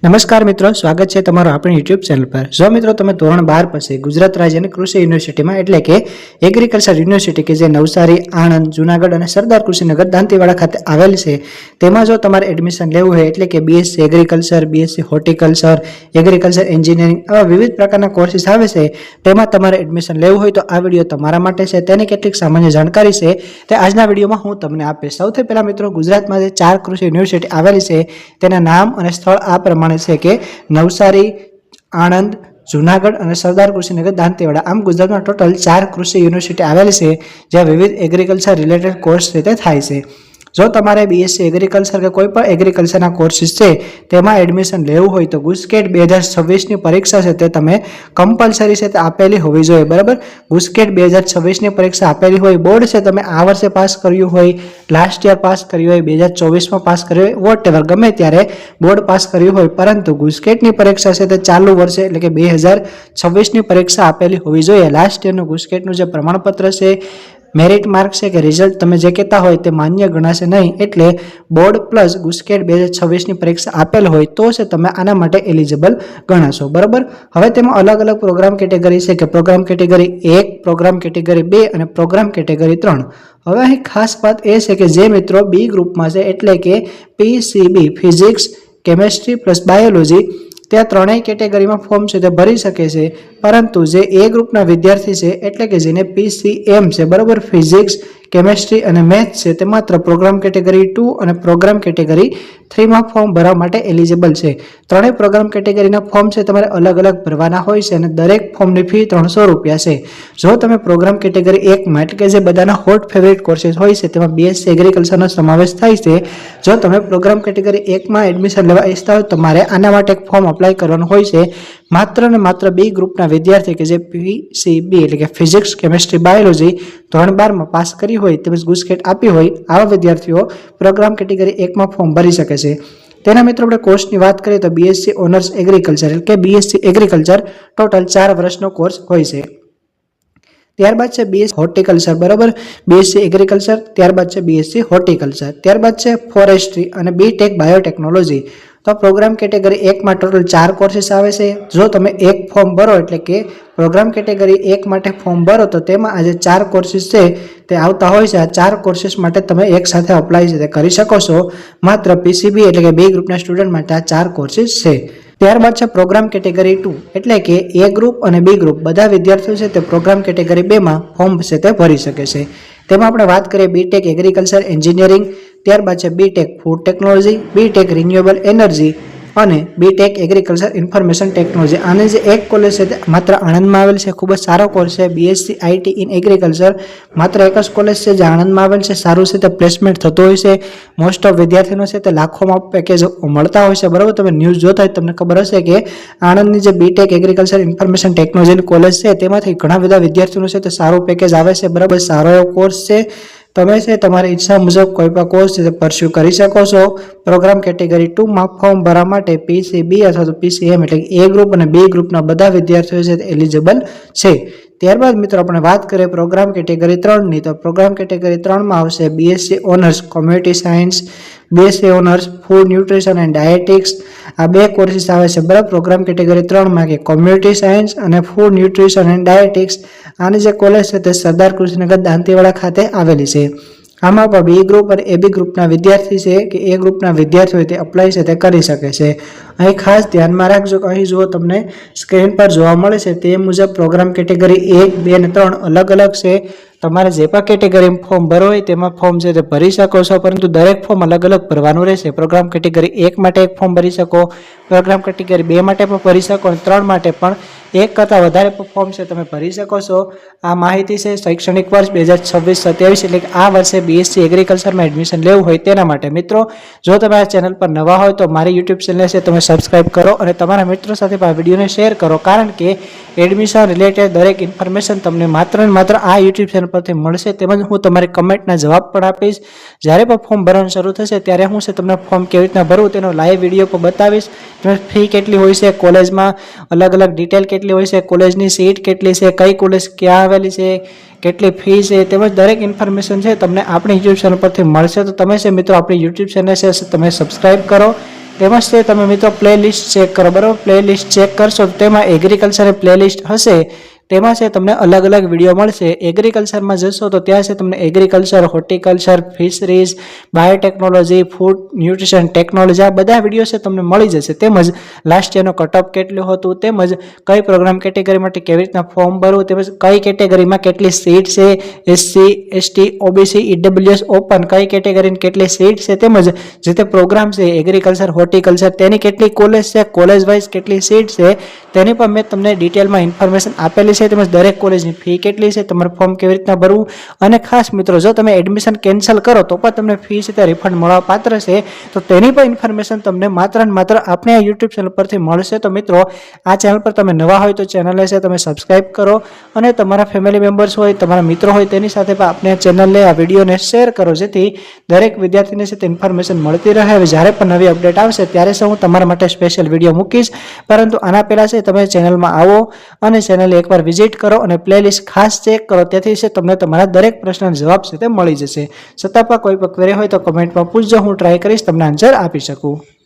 નમસ્કાર મિત્રો, સ્વાગત છે તમારું આપણી યુટ્યુબ ચેનલ પર। જો મિત્રો તમે ધોરણ 12 પછી ગુજરાત રાજ્યની કૃષિ યુનિવર્સિટીમાં એટલે કે એગ્રીકલ્ચર યુનિવર્સિટી કે જે નવસારી, આણંદ, જૂનાગઢ અને સરદાર કૃષિનગર દાંતીવાડા ખાતે આવેલ છે તેમાં જો તમારે એડમિશન લેવું હોય એટલે કે BSc agriculture, BSc horticulture, agriculture engineering આવા વિવિધ પ્રકારના કોર્સિસ આવે છે તેમાં તમારે એડમિશન લેવું હોય તો આ વિડીયો તમારા માટે છે। તેની કેટલીક સામાન્ય જાણકારી છે તે આજના વિડીયોમાં હું તમને આપીશ। સૌથી પહેલા મિત્રો ગુજરાતમાં જે 4 કૃષિ યુનિવર્સિટી આવેલી છે તેના નામ અને સ્થળ આ પ્રમાણે છે કે નવસારી, આણંદ, જૂનાગઢ અને સરદાર કૃષિનગર દાંતીવાડા। આમ ગુજરાતમાં ટોટલ 4 કૃષિ યુનિવર્સિટી આવેલી છે જ્યાં વિવિધ એગ્રીકલ્ચર રિલેટેડ કોર્સ રીતે થાય છે। જો તમારે બીએસસી એગ્રીકલ્ચર કે કોઈ પણ એગ્રીકલ્ચરના કોર્સિસ છે તેમાં એડમિશન લેવું હોય તો ગુસ્કેટ 2026 ની પરીક્ષા છે તે તમે કમ્પલસરી છે તે આપેલી હોવી જોઈએ, બરાબર। ગુસ્કેટ 2026 ની પરીક્ષા આપેલી હોય, બોર્ડ છે તમે આ વર્ષે પાસ કર્યું હોય, લાસ્ટ યર પાસ કર્યું હોય, 2024માં પાસ કર્યું હોય, વોટેવર ગમે ત્યારે બોર્ડ પાસ કર્યું હોય, પરંતુ ગુસ્કેટની પરીક્ષા છે તે ચાલુ વર્ષે એટલે કે 2026 ની પરીક્ષા આપેલી હોવી જોઈએ। લાસ્ટ યરનું ગુસ્કેટનું જે પ્રમાણપત્ર છે, મેરિટ માર્ક છે કે રિઝલ્ટ તમે જે કહેતા હોય તે માન્ય ગણાશે નહીં, એટલે બોર્ડ પ્લસ ગુસ્કેટ 2026 ની પરીક્ષા આપેલ હોય તો છે તમે આના માટે એલિજિબલ ગણાશો, બરાબર। હવે તેમાં અલગ અલગ પ્રોગ્રામ કેટેગરી છે કે પ્રોગ્રામ કેટેગરી 1, પ્રોગ્રામ કેટેગરી 2 અને પ્રોગ્રામ કેટેગરી 3। હવે અહીં ખાસ વાત એ છે કે જે મિત્રો બી ગ્રુપમાં છે એટલે કે PCB physics, chemistry plus biology ત્યાં ત્રણેય કેટેગરીમાં ફોર્મ છે તે ભરી શકે છે, પરંતુ જે એ ગ્રુપના વિદ્યાર્થી છે એટલે કે જેને પીસીએમ છે, બરાબર, ફિઝિક્સ, કેમેસ્ટ્રી અને મેથ્સ છે તે માત્ર પ્રોગ્રામ કેટેગરી 2 અને પ્રોગ્રામ કેટેગરી 3માં ફોર્મ ભરવા માટે એલિજિબલ છે। ત્રણેય પ્રોગ્રામ કેટેગરીના ફોર્મ છે તમારે અલગ અલગ ભરવાના હોય છે અને દરેક ફોર્મની ફી 300 રૂપિયા છે। જો તમે પ્રોગ્રામ કેટેગરી 1માં એટલે કે જે બધાના હોટ ફેવરિટ કોર્सेस હોય છે તેમાં બીએસસી એગ્રીકલ્ચરનો સમાવેશ થાય છે, જો તમે પ્રોગ્રામ કેટેગરી 1માં એડમિશન લેવા ઈચ્છતા હોય તો તમારે આના માટે એક ફોર્મ અપ્લાય કરવાનું હોય છે। માત્ર ને માત્ર બી ગ્રુપના વિદ્યાર્થી કે જે પીસીબી એટલે કે ફિઝિક્સ, કેમેસ્ટ્રી, બાયોલોજી ધોરણ 12માં પાસ કરી હોય તેમજ ગુસ્કેટ આપી હોય આવા વિદ્યાર્થીઓ પ્રોગ્રામ કેટેગરી 1માં ફોર્મ ભરી શકે છે। તેના મિત્રો આપણે કોર્સની વાત કરીએ તો બીએસસી ઓનર્સ એગ્રીકલ્ચર એટલે કે બીએસસી એગ્રીકલ્ચર ટોટલ 4 વર્ષનો કોર્સ હોય છે। ત્યારબાદ છે બીએસસી હોર્ટિકલ્ચર, બરાબર, બીએસસી એગ્રીકલ્ચર, ત્યારબાદ છે બીએસસી હોર્ટિકલ્ચર, ત્યારબાદ છે ફોરેસ્ટ્રી અને બીટેક બાયોટેકનોલોજી। તો પ્રોગ્રામ કેટેગરી 1માં ટોટલ 4 કોર્सेस આવે છે। જો તમે એક ફોર્મ ભરો એટલે કે પ્રોગ્રામ કેટેગરી 1 માટે ફોર્મ ભરો તો તેમાં આ જે 4 કોર્सेस છે તે આવતા હોય છે। આ 4 કોર્सेस માટે તમે એક સાથે અપ્લાય છે તે કરી શકો છો। માત્ર પીસીબી એટલે કે બી ગ્રુપના સ્ટુડન્ટ માટે આ 4 કોર્सेस છે। ત્યારબાદ છે પ્રોગ્રામ કેટેગરી 2 એટલે કે એ ગ્રુપ અને બી ગ્રુપ બધા વિદ્યાર્થીઓ છે તે પ્રોગ્રામ કેટેગરી 2માં ફોર્મ છે તે ભરી શકે છે। તેમાં આપણે વાત કરીએ બીટેક એગ્રીકલ્ચર એન્જિનિયરિંગ, ત્યારબાદ છે BTech food technology, BTech renewable energy અને બીટેક એગ્રીકલ્ચર ઇન્ફોર્મેશન ટેકનોલોજી। આની જે એક કોલેજ છે તે માત્ર આણંદમાં આવેલ છે, ખૂબ જ સારો કોર્સ છે, બીએસસી આઈટી ઇન એગ્રીકલ્ચર માત્ર એક જ કોલેજ છે જે આણંદમાં આવેલ છે, સારું છે તે પ્લેસમેન્ટ થતું હોય છે। મોસ્ટ ઓફ વિદ્યાર્થીઓ છે તે લાખોમાં પેકેજ મળતા હોય છે, બરાબર। તમે ન્યૂઝ જોતા હોય તમને ખબર હશે કે આણંદની જે બીટેક એગ્રીકલ્ચર ઇન્ફોર્મેશન ટેકનોલોજીની કોલેજ છે તેમાંથી ઘણા બધા વિદ્યાર્થીઓ છે તે સારું પેકેજ આવે છે, બરાબર, સારો એવો કોર્સ છે। તમે છે તમારી ઈચ્છા મુજબ કોઈ પણ કોર્સ છે પરસ્યુ કરી શકો છો। પ્રોગ્રામ કેટેગરી 2માં ફોર્મ ભરવા માટે પીસીબી અથવા તો પીસીએમ એટલે એ ગ્રુપ અને બી ગ્રુપના બધા વિદ્યાર્થીઓ છે એલિજિબલ છે। ત્યારબાદ મિત્રો આપણે વાત કરીએ પ્રોગ્રામ કેટેગરી 3ની તો પ્રોગ્રામ કેટેગરી 3માં આવશે BSc honours community science, BSc honours food nutrition and dietetics. આ બે કોર્સિસ આવે છે, બરાબર, પ્રોગ્રામ કેટેગરી 3માં કે કોમ્યુનિટી સાયન્સ અને ફૂડ ન્યુટ્રિશન એન્ડ ડાયેટિક્સ। આની જે કોલેજ છે તે સરદાર કૃષિનગર દાંતીવાડા ખાતે આવેલી છે। આમાં પણ બી ગ્રુપ અને એબી ગ્રુપના વિદ્યાર્થી છે કે એ ગ્રુપના વિદ્યાર્થીઓ તે અપ્લાય છે તે કરી શકે છે। અહીં ખાસ ધ્યાનમાં રાખજો કે અહીં જો તમને સ્ક્રીન પર જોવા મળે છે તે મુજબ પ્રોગ્રામ કેટેગરી 1, 2 અને 3 અલગ અલગ છે। તમારે જે પણ કેટેગરીમાં ફોર્મ ભરવું હોય તેમાં ફોર્મ છે તે ભરી શકો છો, પરંતુ દરેક ફોર્મ અલગ અલગ ભરવાનું રહેશે। પ્રોગ્રામ કેટેગરી 1 માટે એક ફોર્મ ભરી શકો, પ્રોગ્રામ કેટેગરી 2 માટે પણ ભરી શકો અને 3 માટે પણ એક કરતાં વધારે ફોર્મ છે તમે ભરી શકો છો। આ માહિતી છે શૈક્ષણિક વર્ષ 2026-27 એટલે કે આ વર્ષે બીએસસી એગ્રીકલ્ચરમાં એડમિશન લેવું હોય તેના માટે। મિત્રો, જો તમે આ ચેનલ પર નવા હોય તો મારી યુટ્યુબ ચેનલ છે તમે સબસ્ક્રાઇબ કરો અને તમારા મિત્રો સાથે આ વિડીયોને શેર કરો, કારણ કે એડમિશન રિલેટેડ દરેક ઇન્ફોર્મેશન તમને માત્ર ને માત્ર આ યુટ્યુબ ચેનલ પરથી મળશે। તેમજ હું તમારી કમેન્ટના જવાબ પણ આપીશ। જ્યારે પણ ફોર્મ ભરવાનું શરૂ થશે ત્યારે હું છે તમને ફોર્મ કેવી રીતના ભરવું તેનો લાઈવ વિડીયો પણ બતાવીશ। તમે ફી કેટલી હોય છે, કોલેજમાં અલગ અલગ ડિટેલ કેટલી હોય છે, કોલેજની સીટ કેટલી છે, કઈ કોલેજ ક્યાં આવેલી છે, કેટલી ફી છે, તેમજ દરેક ઇન્ફોર્મેશન છે તમને આપણી યુટ્યુબ ચેનલ પરથી મળશે। તો તમે છે મિત્રો આપણી યુટ્યુબ ચેનલ છે તમે સબસ્ક્રાઇબ કરો, તેમાં છે તમે મિત્રો પ્લેલિસ્ટ ચેક કરો, બરાબર. પ્લેલિસ્ટ ચેક કરશો તો તેમાં એગ્રીકલ્ચર પ્લેલિસ્ટ હશે, તેમાં છે તમને અલગ અલગ વિડીયો મળશે. એગ્રીકલ્ચરમાં જશો તો ત્યાં છે તમને agriculture, horticulture, fisheries, biotechnology, food nutrition technology, આ બધા વિડીયો છે તમને મળી જશે. તેમજ લાસ્ટ યરનો કટઓફ કેટલું હતું, તેમજ કઈ પ્રોગ્રામ કેટેગરી માટે કેવી રીતના ફોર્મ ભરવું, તેમજ કઈ કેટેગરીમાં કેટલી સીટ છે, SC, ST, OBC, EWS open કઈ કેટેગરીની કેટલી સીટ છે, તેમજ જે તે પ્રોગ્રામ છે એગ્રીકલ્ચર, હોર્ટિકલ્ચર તેની કેટલી કોલેજ છે, કોલેજ વાઇઝ કેટલી સીટ છે, તેની પણ મેં તમને ડિટેલમાં ઇન્ફોર્મેશન આપેલી છે. તેમજ દરેક કોલેજની ફી કેટલી છે, તમારું ફોર્મ કેવી રીતના ભરવું, અને ખાસ મિત્રો જો તમે એડમિશન કેન્સલ કરો તો પણ તમને ફી છે તે રિફંડ મળવા પાત્ર છે. તો તેની પણ ઇન્ફોર્મેશન તમને માત્ર ને માત્ર આપણે આ યુટ્યુબ ચેનલ પરથી મળશે. તો મિત્રો આ ચેનલ પર તમે નવા હોય તો ચેનલને છે તમે સબસ્ક્રાઇબ કરો, અને તમારા ફેમિલી મેમ્બર્સ હોય, તમારા મિત્રો હોય તેની સાથે પણ આપણે ચેનલને આ વિડીયોને શેર કરો, જેથી દરેક વિદ્યાર્થીને છે તે ઇન્ફોર્મેશન મળતી રહે. હવે જ્યારે પણ નવી અપડેટ આવશે ત્યારે હું તમારા માટે સ્પેશિયલ વિડીયો મૂકીશ, પરંતુ આના પહેલાં છે તમે ચેનલમાં આવો અને ચેનલ એકવાર વિઝિટ કરો અને પ્લેલિસ્ટ ખાસ ચેક કરો, તેથી છે તમને તમારા દરેક પ્રશ્નનો જવાબ છે તે મળી જશે. છતાં પણ કોઈ પણ ક્વેરી હોય તો કમેન્ટમાં પૂછજો, હું ટ્રાય કરીશ તમને આન્સર આપી શકું.